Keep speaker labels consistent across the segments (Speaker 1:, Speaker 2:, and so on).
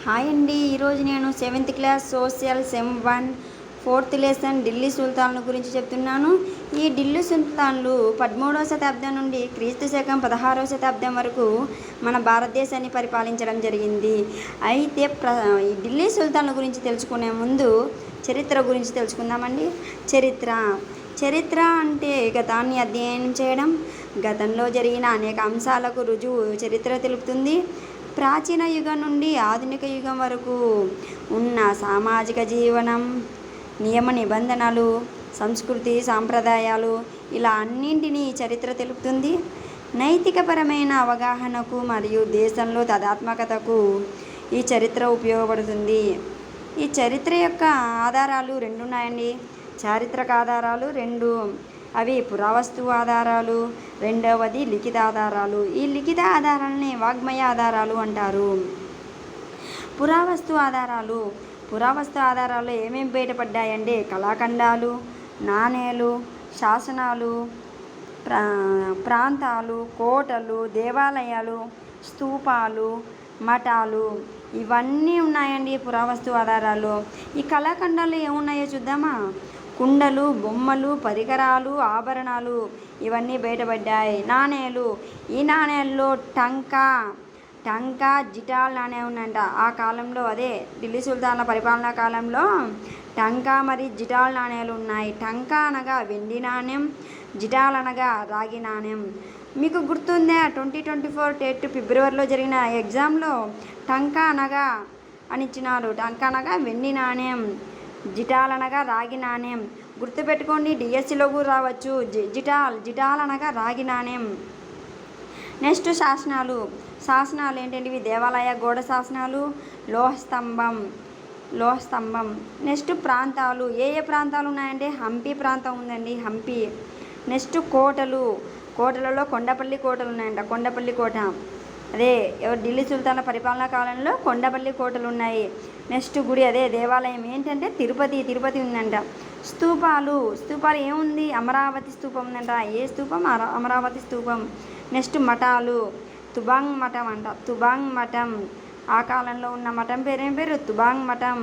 Speaker 1: Hi అండి. ఈరోజు నేను 7th class social sem 1 4th lesson Delhi సుల్తాన్ల గురించి చెప్తున్నాను. ఈ ఢిల్లీ సుల్తాన్లు 13వ శతాబ్దం నుండి క్రీస్తు శకం 16వ శతాబ్దం వరకు మన భారతదేశాన్ని పరిపాలించడం జరిగింది. అయితే ఈ ఢిల్లీ సుల్తాన్ల గురించి తెలుసుకునే ముందు చరిత్ర గురించి తెలుసుకుందామండి. చరిత్ర అంటే గతాన్ని అధ్యయనం చేయడం, గతంలో జరిగిన అనేక అంశాలకు రుజువు చరిత్ర తెలుపుతుంది. ప్రాచీన యుగం నుండి ఆధునిక యుగం వరకు ఉన్న సామాజిక జీవనం, నియమ నిబంధనలు, సంస్కృతి, సాంప్రదాయాలు ఇలా అన్నింటినీ చరిత్ర తెలుపుతుంది. నైతికపరమైన అవగాహనకు మరియు దేశంలో తదాత్మకతకు ఈ చరిత్ర ఉపయోగపడుతుంది. ఈ చరిత్ర యొక్క ఆధారాలు 2 ఉన్నాయండి. చారిత్రక ఆధారాలు 2, అవి పురావస్తు ఆధారాలు, రెండవది లిఖిత ఆధారాలు. ఈ లిఖిత ఆధారాలని వాగ్మయ ఆధారాలు అంటారు. పురావస్తు ఆధారాలు ఏమేమి బయటపడ్డాయంటే కళాఖండాలు, నాణేలు, శాసనాలు, ప్రాంతాలు, కోటలు, దేవాలయాలు, స్తూపాలు, మఠాలు ఇవన్నీ ఉన్నాయండి పురావస్తు ఆధారాలు. ఈ కళాఖండాలు ఏమున్నాయో చూద్దామా. కుండలు, బొమ్మలు, పరికరాలు, ఆభరణాలు ఇవన్నీ బయటపడ్డాయి. నాణేలు, ఈ నాణేల్లో టంకా జిటాల్ నాణ్యం ఉందంట. ఆ కాలంలో, అదే ఢిల్లీ సుల్తాన్ల పరిపాలనా కాలంలో టంకా మరియు జిటాల్ నాణ్యాలు ఉన్నాయి. టంకా అనగా వెండి నాణ్యం, జిటాల్ అనగా రాగి నాణ్యం. మీకు గుర్తుందా 2024 టెట్ ఫిబ్రవరిలో జరిగిన ఎగ్జామ్లో టంకా అనగా అని ఇచ్చినారు. టంకా అనగా వెండి నాణ్యం, జిటాల్ అనగా రాగి నాణ్యం. గుర్తుపెట్టుకోండి, డిఎస్సిలో కూడా రావచ్చు. జిటాల్ అనగా రాగి నాణ్యం. నెక్స్ట్ శాసనాలు ఏంటంటే ఇవి దేవాలయ గోడ శాసనాలు, లోహస్తంభం. నెక్స్ట్ ప్రాంతాలు, ఏ ప్రాంతాలు ఉన్నాయంటే హంపి ప్రాంతం ఉందండి, హంపి. నెక్స్ట్ కోటలలో కొండపల్లి కోటలు ఉన్నాయంట. కొండపల్లి కోట, అదే ఢిల్లీ సుల్తాన్ల పరిపాలనా కాలంలో కొండపల్లి కోటలు ఉన్నాయి. నెక్స్ట్ గుడి, అదే దేవాలయం ఏంటంటే తిరుపతి ఉందంట. స్తూపాలు ఏముంది, అమరావతి స్తూపం ఉందంట. ఏ స్తూపం? అమరావతి స్తూపం. నెక్స్ట్ మఠాలు, తుబాంగ్ మఠం అంట. తుబాంగ్ మఠం, ఆ కాలంలో ఉన్న మఠం పేరు తుబాంగ్ మఠం.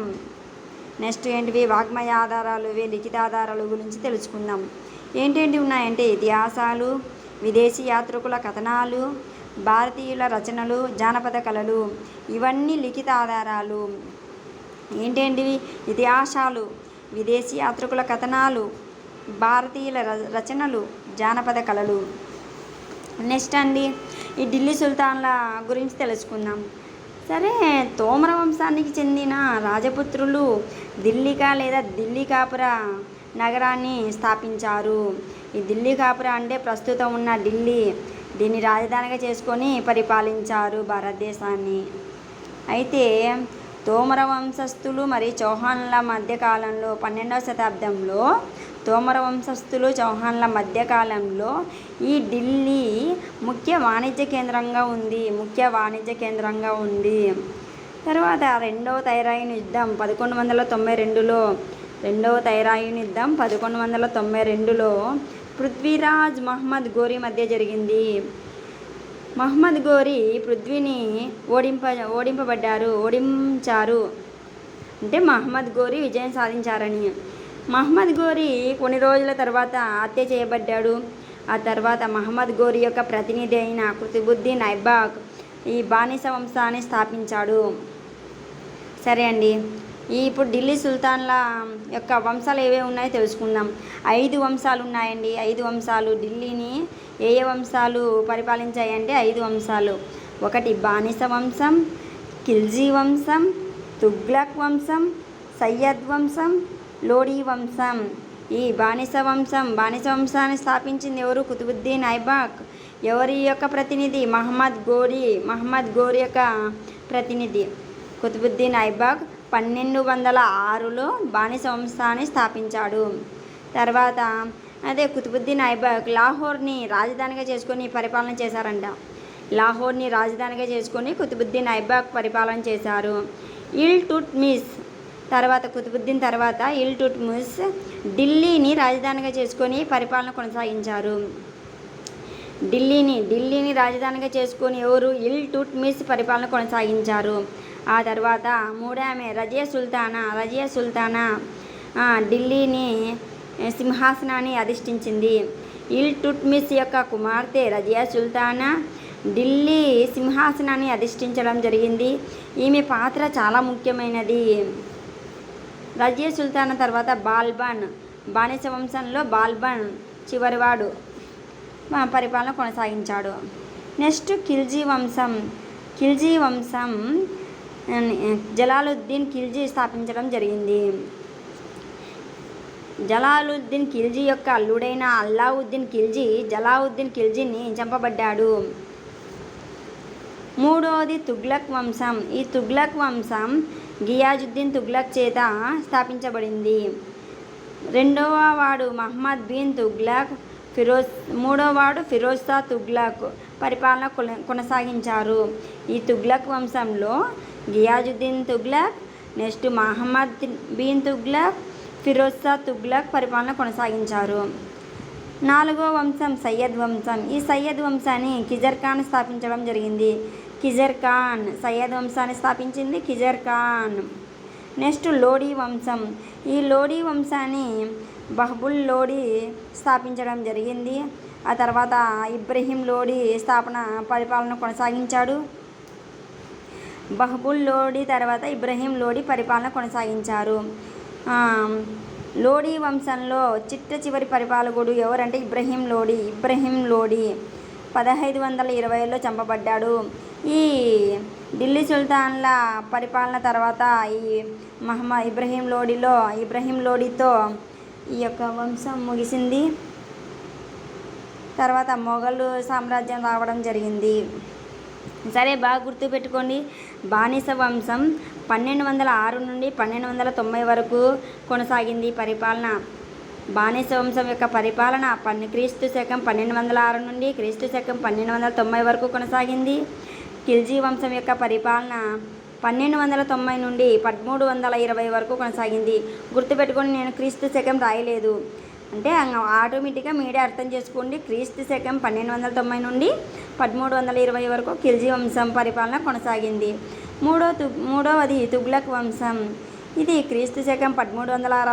Speaker 1: నెక్స్ట్ ఏంటివి వాగ్మయ ఆధారాలు, లిఖిత ఆధారాలు గురించి తెలుసుకుందాం. ఏంటేంటి ఉన్నాయంటే ఇతిహాసాలు, విదేశీ యాత్రికుల కథనాలు, భారతీయుల రచనలు, జానపద కళలు ఇవన్నీ లిఖిత ఆధారాలు. ఏంటేంటివి? ఇతిహాసాలు, విదేశీ యాత్రికుల కథనాలు, భారతీయుల రచనలు, జానపద కళలు. నెక్స్ట్ అండి ఈ ఢిల్లీ సుల్తాన్ల గురించి తెలుసుకుందాం. సరే, తోమర వంశానికి చెందిన రాజపుత్రులు ఢిల్లీ కాపురా నగరాన్ని స్థాపించారు. ఈ ఢిల్లీ కాపురా అంటే ప్రస్తుతం ఉన్న ఢిల్లీ, దీన్ని రాజధానిగా చేసుకొని పరిపాలించారు భారతదేశాన్ని. అయితే తోమర వంశస్థులు మరియు చౌహాన్ల మధ్యకాలంలో 12వ శతాబ్దంలో మధ్యకాలంలో ఈ ఢిల్లీ ముఖ్య వాణిజ్య కేంద్రంగా ఉంది. తర్వాత రెండవ తైరాయిన్ యుద్ధం 1192లో పృథ్వీరాజ్ మహమ్మద్ గోరీ మధ్య జరిగింది. మహమ్మద్ గోరీ పృథ్వీని ఓడించారు. అంటే మహమ్మద్ గోరీ విజయం సాధించారని. మహమ్మద్ గోరీ కొన్ని రోజుల తర్వాత హత్య చేయబడ్డాడు. ఆ తర్వాత మహమ్మద్ గోరీ యొక్క ప్రతినిధి అయిన కుతుబుద్దీన్ ఐబాక్ ఈ బానిస వంశాన్ని స్థాపించాడు. సరే అండి, ఇప్పుడు ఢిల్లీ సుల్తాన్ల యొక్క వంశాలు ఏవే ఉన్నాయో తెలుసుకుందాం. 5 వంశాలు ఉన్నాయండి. 5 వంశాలు ఢిల్లీని ఏ వంశాలు పరిపాలించాయంటే 5 వంశాలు. 1 బానిస వంశం, ఖిల్జీ వంశం, తుగ్లక్ వంశం, సయ్యద్ వంశం, లోడీ వంశం. ఈ బానిస వంశాన్ని స్థాపించింది ఎవరు? కుతుబుద్దీన్ ఐబాక్. ఎవరి యొక్క ప్రతినిధి? మహమ్మద్ గోరీ యొక్క ప్రతినిధి కుతుబుద్దీన్ ఐబాక్ 1206లో బానిస వంశాన్ని స్థాపించాడు. తర్వాత అదే కుతుబుద్దీన్ ఐబాక్ లాహోర్ని రాజధానిగా చేసుకొని పరిపాలన చేశారంట. లాహోర్ని రాజధానిగా చేసుకొని కుతుబుద్దీన్ ఐబాక్ పరిపాలన చేశారు. కుతుబుద్దీన్ తర్వాత ఇల్టుట్మిస్ ఢిల్లీని రాజధానిగా చేసుకొని పరిపాలన కొనసాగించారు. ఢిల్లీని రాజధానిగా చేసుకొని ఎవరు? ఇల్టుట్మిస్ పరిపాలన కొనసాగించారు. ఆ తర్వాత మూడో ఆమె రజియా సుల్తానా ఢిల్లీని సింహాసనాన్ని అధిష్ఠించింది. ఇల్టుట్మిస్ యొక్క కుమార్తె రజియా సుల్తానా ఢిల్లీ సింహాసనాన్ని అధిష్ఠించడం జరిగింది. ఈమె పాత్ర చాలా ముఖ్యమైనది. రజియా సుల్తానా తర్వాత బాల్బన్, బానిస వంశంలో బాల్బన్ చివరివాడు పరిపాలన కొనసాగించాడు. నెక్స్ట్ ఖిల్జీ వంశం జలాలుద్దీన్ ఖిల్జీ స్థాపించడం జరిగింది. జలాలుద్దీన్ ఖిల్జీ యొక్క అల్లుడైన అల్లావుద్దీన్ ఖిల్జీ జలాలుద్దీన్ ఖిల్జీని చంపబడ్డాడు. మూడవది తుగ్లక్ వంశం. ఈ తుగ్లక్ వంశం గియాజుద్దీన్ తుగ్లక్ చేత స్థాపించబడింది. రెండవ వాడు మహమ్మద్ బిన్ తుగ్లక్, మూడవ వాడు ఫిరోజ్ షా తుగ్లక్ పరిపాలన కొనసాగించారు. ఈ తుగ్లక్ వంశంలో గియాజుద్దీన్ తుగ్లక్, నెక్స్ట్ మహమ్మద్ బిన్ తుగ్లక్, ఫిరోజ్ షా తుగ్లక్ పరిపాలన కొనసాగించారు. నాలుగో వంశం సయ్యద్ వంశం. ఈ సయ్యద్ వంశాన్ని కిజర్ ఖాన్ స్థాపించడం జరిగింది. సయ్యద్ వంశాన్ని స్థాపించింది కిజర్ ఖాన్. నెక్స్ట్ లోడీ వంశం. ఈ లోడీ వంశాన్ని బహబుల్ లోడీ స్థాపించడం జరిగింది. ఆ తర్వాత ఇబ్రహీం లోడీ పరిపాలన కొనసాగించాడు. బహబుల్ లోడీ తర్వాత ఇబ్రహీం లోడీ పరిపాలన కొనసాగించారు. లోడీ వంశంలో చిట్ట చివరి పరిపాలకుడు ఎవరంటే ఇబ్రహీం లోడీ 1520లో చంపబడ్డాడు. ఈ ఢిల్లీ సుల్తాన్ల పరిపాలన తర్వాత ఈ ఇబ్రహీం లోడీతో ఈ యొక్క వంశం ముగిసింది. తర్వాత మొఘలు సామ్రాజ్యం రావడం జరిగింది. సరే, బాగా గుర్తుపెట్టుకోండి. బానిస వంశం 1206 నుండి 1290 వరకు కొనసాగింది పరిపాలన. బానిస వంశం యొక్క పరిపాలన క్రీస్తు శకం 1206 నుండి క్రీస్తు శకం 1290 వరకు కొనసాగింది. ఖిల్జీ వంశం యొక్క పరిపాలన 1290 నుండి 1320 వరకు కొనసాగింది. గుర్తుపెట్టుకొని నేను క్రీస్తు శకం రాయలేదు, అంటే ఆటోమేటిక్గా మీరే అర్థం చేసుకోండి. క్రీస్తు శకం 1290 నుండి 1320 వరకు ఖిల్జీ వంశం పరిపాలన కొనసాగింది. మూడవది తుగ్లక్ వంశం. ఇది క్రీస్తు శకం 1360